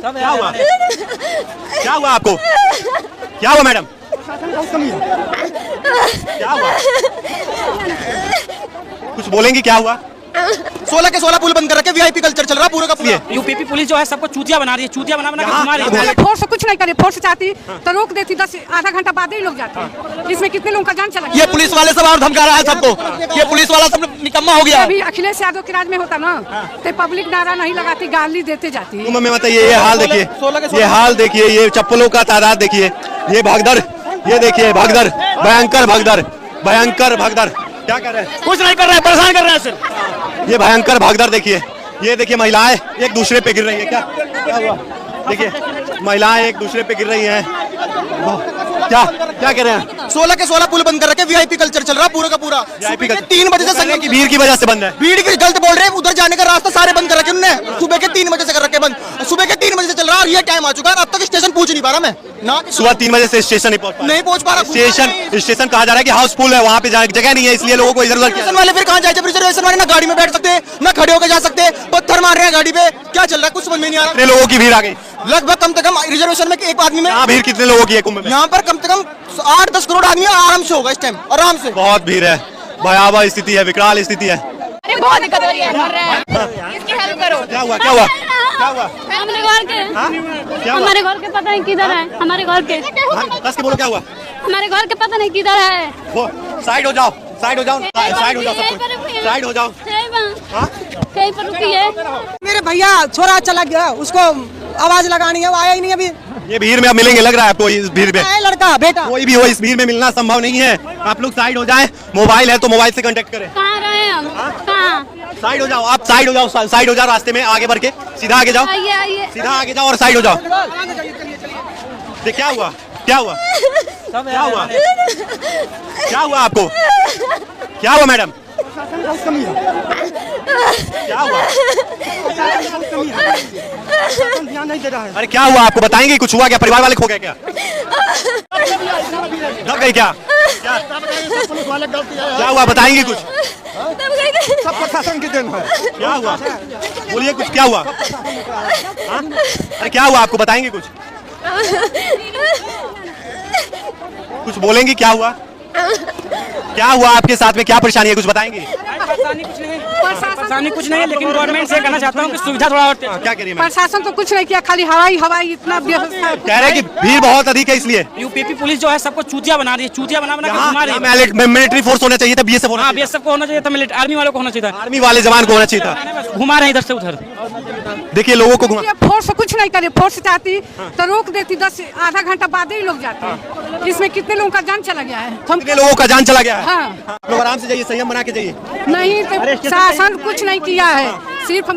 क्या हुआ? क्या हुआ आपको? क्या हुआ मैडम? क्या हुआ? कुछ बोलेंगी क्या हुआ? 16 के 16 पुल बंद कर रखे, वीआईपी कल्चर चल रहा पूरा का पूरा। यूपीपी पुलिस जो है सबको चूतिया बना रही है, चूतिया बना के घुमा रही है। फोर्स कुछ नहीं करे, फोर्स चाहती तो रोक देती, 10 आधा घंटा बाद ही लोग जाते। इसमें कितने लोगों का जान चला गया। ये पुलिस वाले सब और धमका रहा है सबको, ये पुलिस वाला सब निकम्मा हो गया। अभी अखिलेश यादव के राज में होता ना तो पब्लिक नारा नहीं लगाती, गाली देते जाती। में बताइए, ये हाल देखिए, ये हाल देखिए, ये चप्पलों का तादाद देखिए, ये भगदड़, ये देखिए भगदड़, भयंकर भगदड़, भयंकर भगदड़। क्या कर रहे हैं? कुछ नहीं कर रहे हैं, परेशान कर रहे हैं सिर्फ। ये भयंकर भगदड़ देखिए, ये देखिए महिलाएं एक दूसरे पे गिर रही है। क्या हुआ? देखिए महिलाएं एक दूसरे पे गिर रही हैं। क्या क्या कह रहे हैं? 16 के 16 पुल बंद कर रखे, वीआईपी कल्चर चल रहा पूरा का पूरा। वीआईपी का 3 बजे से संगम की भीड़ की वजह से बंद है। भीड़ की गलत बोल रहे हैं, उधर जाने का रास्ता सारे बंद कर रखे उन्होंने। सुबह के 3 बजे से कर रखे बंद, सुबह के 3 बजे से चल रहा है और ये टाइम आ चुका है, अब तक स्टेशन पहुंच नहीं पा रहा मैं ना। सुबह 3 बजे से स्टेशन नहीं पहुंच पा रहा। स्टेशन कहा जा रहा है कि हाउसफुल है, वहाँ पे जगह नहीं है, इसलिए लोगों को इधर उधर। रिजर्वेशन वाले फिर कहाँ जाए? जब रिजर्वेशन वाले ना गाड़ी में बैठ सकते, ना खड़े होकर जा सकते, पत्थर मार रहे हैं गाड़ी पे। क्या चल रहा है कुछ समझ में नहीं आ रहा। कितने लोगों की भीड़ आ गई? लगभग कम से कम रिजर्वेशन में एक आदमी में भीड़ कितने लोगों की है कुंभ में? यहाँ पर कम से कम 8-10 करोड़ आदमी आराम से होगा इस टाइम, आराम से। बहुत भीड़ है, भयावह स्थिति है, विकराल स्थिति है। अरे बहुत दिक्कत हो रही है, मर रहे हैं, इसकी हेल्प करो। क्या हुआ? क्या हुआ? क्या हुआ? हमारे घर के, हमारे घर के पता नहीं किधर है, हमारे घर के। कस के बोलो क्या हुआ? हमारे घर के पता नहीं किधर है। साइड हो जाओ, साइड हो जाओ, साइड हो जाओ, साइड हो जाओ। कहीं पर रुकिए। मेरे भैया छोरा चला गया, उसको आवाज लगानी है, वो आया ही नहीं अभी। ये भीड़ में अब मिलेंगे लग रहा है आपको? इस भीड़ में लड़का बेटा कोई भी हो, इस भीड़ में मिलना संभव नहीं है। आप लोग साइड हो जाएं, मोबाइल है तो मोबाइल से कांटेक्ट करें। कहाँ रहे हम? कहाँ? साइड हो जाओ, आप साइड हो जाओ, साइड हो जाओ, रास्ते में आगे बढ़ के सीधा आगे जाओ, आइए आइए। सीधा आगे जाओ और साइड हो जाओ। क्या हुआ? क्या हुआ? क्या हुआ? क्या हुआ आपको? क्या हुआ मैडम? क्या हुआ? अरे क्या हुआ आपको? बताएंगे कुछ हुआ क्या? परिवार वाले खो गए क्या? दब गए क्या? क्या हुआ? बताएंगे कुछ? सब प्रशासन की देन है। क्या हुआ? बोलिए कुछ, क्या हुआ? अरे क्या हुआ आपको? बताएंगे कुछ? कुछ बोलेंगी क्या हुआ? क्या हुआ आपके साथ में? क्या परेशानी है? कुछ बताएंगे? परेशानी कुछ नहीं है, लेकिन गवर्नमेंट से कहना चाहता हूँ कि सुविधा थोड़ा और। क्या कह रही है? प्रशासन तो कुछ नहीं किया, खाली हवाई इतना व्यवस्था। कह रहे हैं कि भीड़ बहुत अधिक है इसलिए। यूपीपी पुलिस जो है सबको चूतिया बना रही है, चूतिया बना के घुमा रही है। मिलिट्री फोर्स होना चाहिए था, बीएसएफ होना चाहिए। बीएसएफ को होना चाहिए था, मिलिट्री आर्मी वालों को होना चाहिए था, आर्मी वाले जवान को होना चाहिए था। घुमा रहे हैं इधर से उधर। देखिए लोगों को घुमा। फोर्स कुछ नहीं करे, फोर्स चाहती तो रोक देती, 10 आधा घंटा बाद ही लोग जाते। इसमें कितने लोगों का जान चला गया है। कितने लोगों का जान चला गया है? हाँ। लोग आराम से जाइए, संयम बना के जाइए। नहीं तो शासन कुछ नहीं किया है, सिर्फ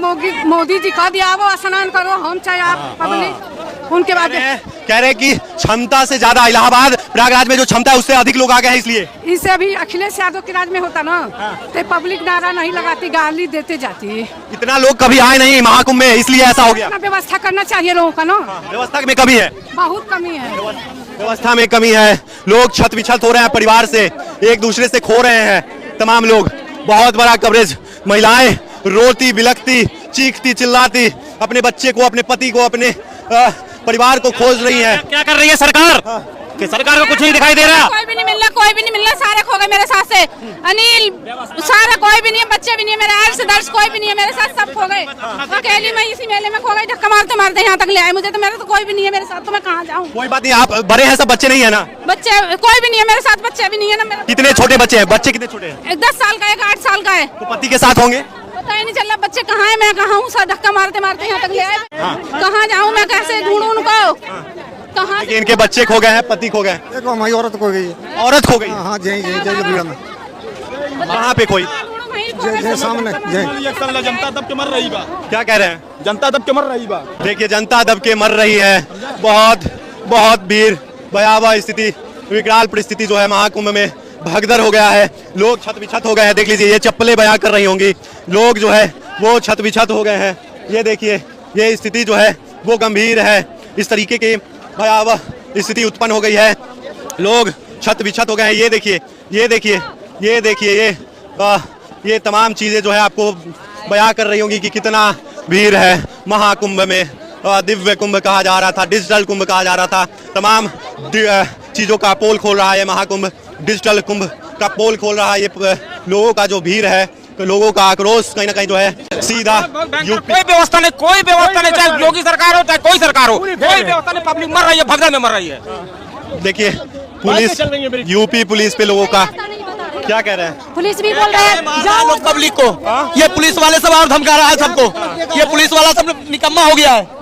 मोदी जी कह दिया वो स्नान करो, हम चाहे आप पब्लिक। उनके बाद कह रहे हैं कि क्षमता से ज्यादा इलाहाबाद प्रयागराज में जो क्षमता है उससे अधिक लोग आ गए हैं, इसलिए। इससे अभी अखिलेश यादव के राज में होता ना तो पब्लिक नारा नहीं लगाती, गाली देते जाती। इतना लोग कभी आए नहीं महाकुंभ में, इसलिए ऐसा हो गया। व्यवस्था करना चाहिए लोगों का ना। व्यवस्था में कमी है, बहुत कमी है, व्यवस्था में कमी है। लोग छत विछत हो रहे हैं, परिवार से एक दूसरे से खो रहे हैं तमाम लोग। बहुत बड़ा कवरेज, महिलाएं रोती बिलखती चीखती चिल्लाती अपने बच्चे को, अपने पति को, अपने परिवार को खोज रही है। क्या कर रही है सरकार? कि सरकार को कुछ नहीं दिखाई दे रहा। कोई भी नहीं मिल रहा, कोई भी नहीं मिल रहा, सारे खो गए मेरे साथ से। अनिल सारा कोई भी नहीं है, बच्चे भी नहीं है, मेरे आर्स दर्श कोई भी नहीं है मेरे साथ, सब खो गए। अकेली मैं इसी मेले में खो गई, धक्का मारते मारते यहाँ तक ले आए मुझे। तो मेरा तो कोई भी नहीं है मेरे साथ, तो मैं कहाँ जाऊँ? कोई बात नहीं, आप बड़े हैं, सब बच्चे नहीं है ना? बच्चे कोई भी नहीं है मेरे साथ, बच्चे भी नहीं है ना मेरे। कितने छोटे बच्चे हैं? बच्चे कितने छोटे हैं? एक 10 साल का, एक 8 साल का है। तो पति के साथ होंगे? पता ही नहीं चल रहा बच्चे कहाँ है, मैं कहाँ हूँ। धक्का मारते मारते यहाँ तक ले आए। कहाँ जाऊँ मैं, कैसे ढूंढूं उनको? कहाँ? इनके बच्चे खो गए हैं, पति खो गए। एक हमारी औरत खो गई। औरत खो गई? हाँ जय भैया में। कहाँ पे? कोई जय सामने जनता दब के मर रही बा। क्या कह रहे हैं? जनता दब के मर रही बा। देखिए जनता दब के मर रही है। बहुत भीड़, भयावह स्थिति, विकराल परिस्थिति जो है महाकुंभ में भगदड़ हो गया है। लोग छत विछत हो गए हैं। देख लीजिए, ये चप्पलें बयां कर रही होंगी। लोग जो है वो छत विछत हो गए हैं। ये देखिए, ये स्थिति जो है वो गंभीर है। इस तरीके की भयावह स्थिति उत्पन्न हो गई है, लोग छत विछत हो गए हैं। ये देखिए, ये देखिए, ये देखिए, ये तमाम चीज़ें जो है आपको बयां कर रही होंगी कि कितना भीड़ है महाकुंभ में। दिव्य कुंभ कहा जा रहा था, डिजिटल कुंभ कहा जा रहा था, तमाम चीज़ों का पोल खोल रहा है महाकुंभ, डिजिटल कुंभ का पोल खोल रहा है। ये लोगों का जो भीड़ है, तो लोगों का आक्रोश कहीं ना कहीं जो है सीधा यूपी। कोई व्यवस्था नहीं, कोई व्यवस्था नहीं, चाहे योगी सरकार हो चाहे कोई सरकार हो, कोई व्यवस्था नहीं। पब्लिक मर रही है, भगदड़ में मर रही है। देखिए पुलिस, यूपी पुलिस पे लोगों का क्या कह रहे हैं? पुलिस भी बोल रहे हैं जाओ पब्लिक को, ये पुलिस वाले सब और धमका रहा है सबको, ये पुलिस वाला सब निकम्मा हो गया है।